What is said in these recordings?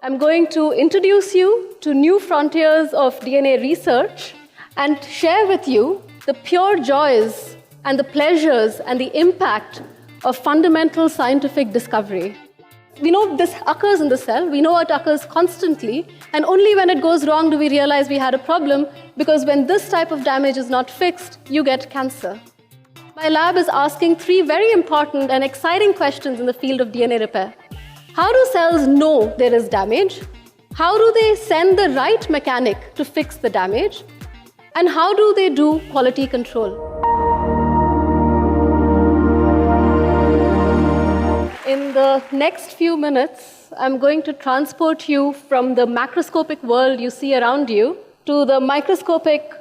I'm going to introduce you to new frontiers of DNA research and share with you the pure joys and the pleasures and the impact of fundamental scientific discovery. We know this occurs in the cell, we know it occurs constantly, and only when it goes wrong do we realize we had a problem, because when this type of damage is not fixed, you get cancer. My lab is asking three very important and exciting questions in the field of DNA repair. How do cells know there is damage? How do they send the right mechanic to fix the damage? And how do they do quality control? In the next few minutes, I'm going to transport you from the macroscopic world you see around you to the microscopic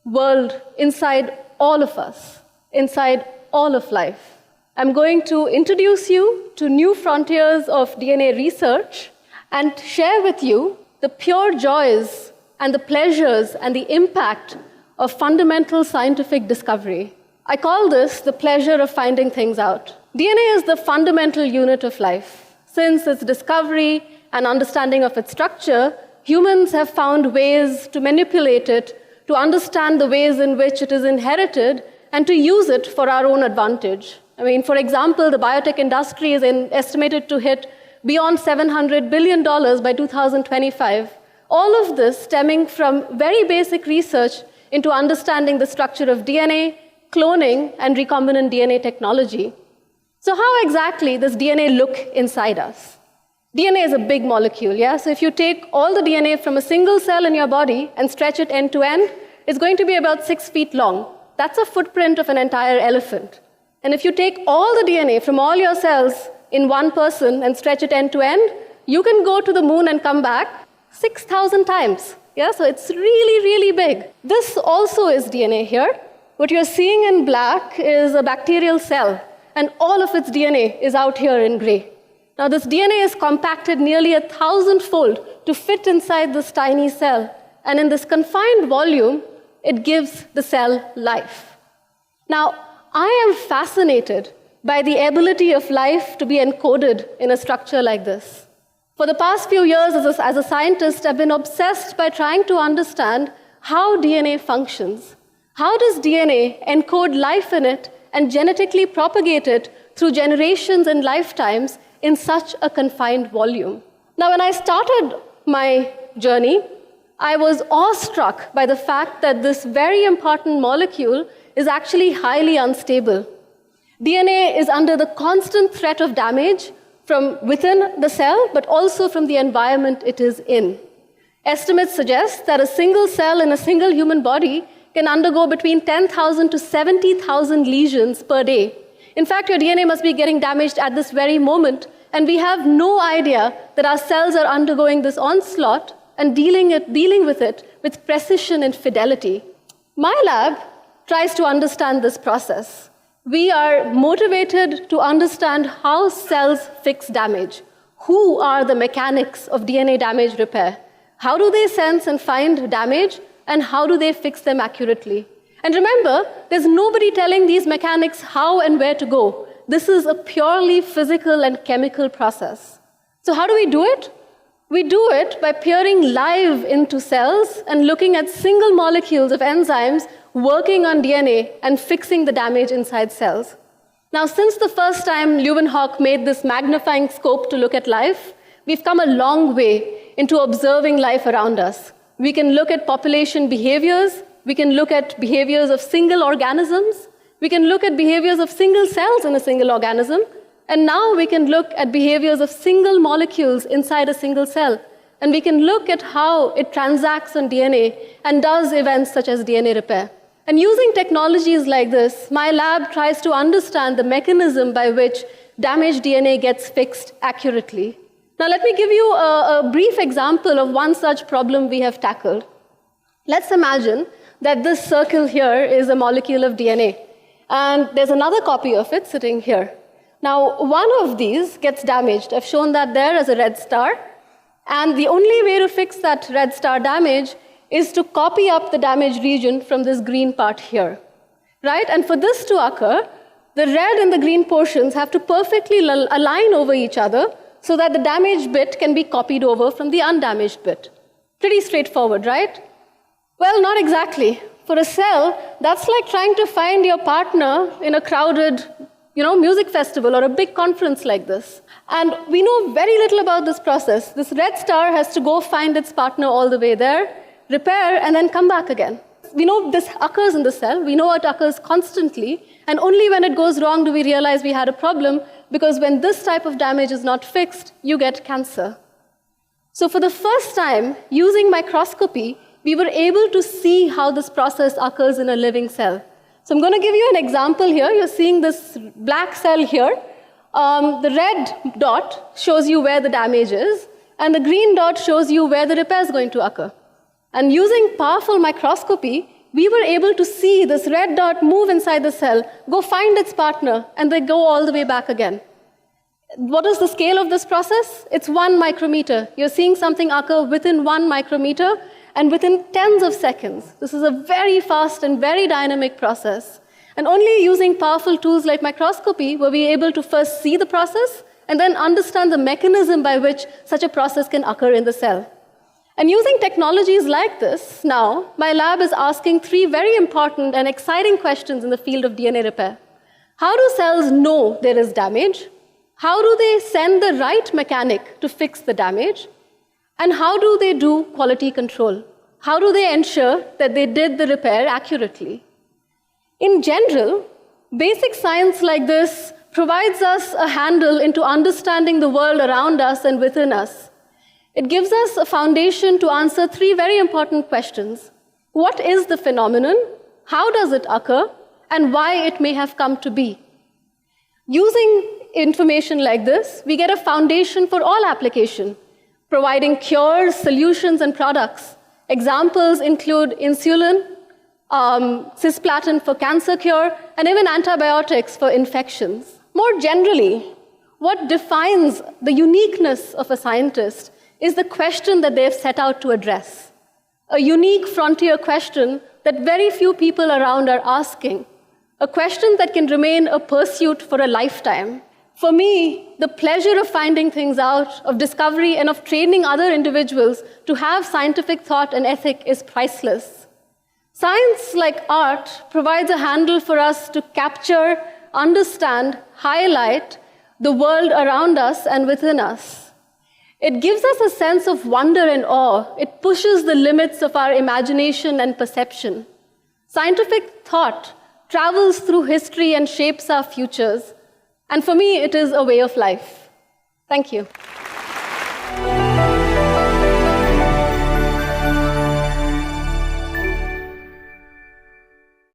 world inside all of us, inside all of life. I'm going to introduce you to new frontiers of DNA research and share with you the pure joys and the pleasures and the impact of fundamental scientific discovery. I call this the pleasure of finding things out. DNA is the fundamental unit of life. Since its discovery and understanding of its structure, humans have found ways to manipulate it, to understand the ways in which it is inherited, and to use it for our own advantage. For example, the biotech industry is estimated to hit beyond $700 billion by 2025. All of this stemming from very basic research into understanding the structure of DNA, cloning, and recombinant DNA technology. So how exactly does DNA look inside us? DNA is a big molecule, yeah? So if you take all the DNA from a single cell in your body and stretch it end to end, it's going to be about 6 feet long. That's a footprint of an entire elephant. And if you take all the DNA from all your cells in one person and stretch it end to end, you can go to the moon and come back 6,000 times. Yeah, so it's really, really big. This also is DNA here. What you're seeing in black is a bacterial cell, and all of its DNA is out here in gray. Now, this DNA is compacted nearly 1,000-fold to fit inside this tiny cell, and in this confined volume, it gives the cell life. Now, I am fascinated by the ability of life to be encoded in a structure like this. For the past few years, as a scientist, I've been obsessed by trying to understand how DNA functions. How does DNA encode life in it and genetically propagate it through generations and lifetimes in such a confined volume? Now, when I started my journey, I was awestruck by the fact that this very important molecule is actually highly unstable. DNA is under the constant threat of damage from within the cell, but also from the environment it is in. Estimates suggest that a single cell in a single human body can undergo between 10,000 to 70,000 lesions per day. In fact, your DNA must be getting damaged at this very moment, and we have no idea that our cells are undergoing this onslaught and dealing with it with precision and fidelity. My lab tries to understand this process. We are motivated to understand how cells fix damage. Who are the mechanics of DNA damage repair? How do they sense and find damage, and how do they fix them accurately? And remember, there's nobody telling these mechanics how and where to go. This is a purely physical and chemical process. So how do we do it? We do it by peering live into cells and looking at single molecules of enzymes working on DNA and fixing the damage inside cells. Now, since the first time Leeuwenhoek made this magnifying scope to look at life, we've come a long way into observing life around us. We can look at population behaviors, we can look at behaviors of single organisms, we can look at behaviors of single cells in a single organism, and now we can look at behaviors of single molecules inside a single cell. And we can look at how it transacts on DNA and does events such as DNA repair. And using technologies like this, my lab tries to understand the mechanism by which damaged DNA gets fixed accurately. Now, let me give you a brief example of one such problem we have tackled. Let's imagine that this circle here is a molecule of DNA, and there's another copy of it sitting here. Now, one of these gets damaged. I've shown that there as a red star, and the only way to fix that red star damage is to copy up the damaged region from this green part here, right? And for this to occur, the red and the green portions have to perfectly align over each other so that the damaged bit can be copied over from the undamaged bit. Pretty straightforward, right? Well, not exactly. For a cell, that's like trying to find your partner in a crowded, music festival or a big conference like this. And we know very little about this process. This red star has to go find its partner all the way there, repair, and then come back again. We know this occurs in the cell. We know it occurs constantly. And only when it goes wrong do we realize we had a problem, because when this type of damage is not fixed, you get cancer. So for the first time, using microscopy, we were able to see how this process occurs in a living cell. So I'm going to give you an example here. You're seeing this black cell here. The red dot shows you where the damage is, and the green dot shows you where the repair is going to occur. And using powerful microscopy, we were able to see this red dot move inside the cell, go find its partner, and they go all the way back again. What is the scale of this process? It's 1 micrometer. You're seeing something occur within 1 micrometer, and within tens of seconds. This is a very fast and very dynamic process. And only using powerful tools like microscopy were we able to first see the process and then understand the mechanism by which such a process can occur in the cell. And using technologies like this, now, my lab is asking 3 very important and exciting questions in the field of DNA repair. How do cells know there is damage? How do they send the right mechanic to fix the damage? And how do they do quality control? How do they ensure that they did the repair accurately? In general, basic science like this provides us a handle into understanding the world around us and within us. It gives us a foundation to answer 3 very important questions. What is the phenomenon? How does it occur? And why it may have come to be? Using information like this, we get a foundation for all application, providing cures, solutions, and products. Examples include insulin, cisplatin for cancer cure, and even antibiotics for infections. More generally, what defines the uniqueness of a scientist is the question that they've set out to address. A unique frontier question that very few people around are asking. A question that can remain a pursuit for a lifetime. For me, the pleasure of finding things out, of discovery, and of training other individuals to have scientific thought and ethic is priceless. Science, like art, provides a handle for us to capture, understand, highlight the world around us and within us. It gives us a sense of wonder and awe. It pushes the limits of our imagination and perception. Scientific thought travels through history and shapes our futures. And for me, it is a way of life. Thank you.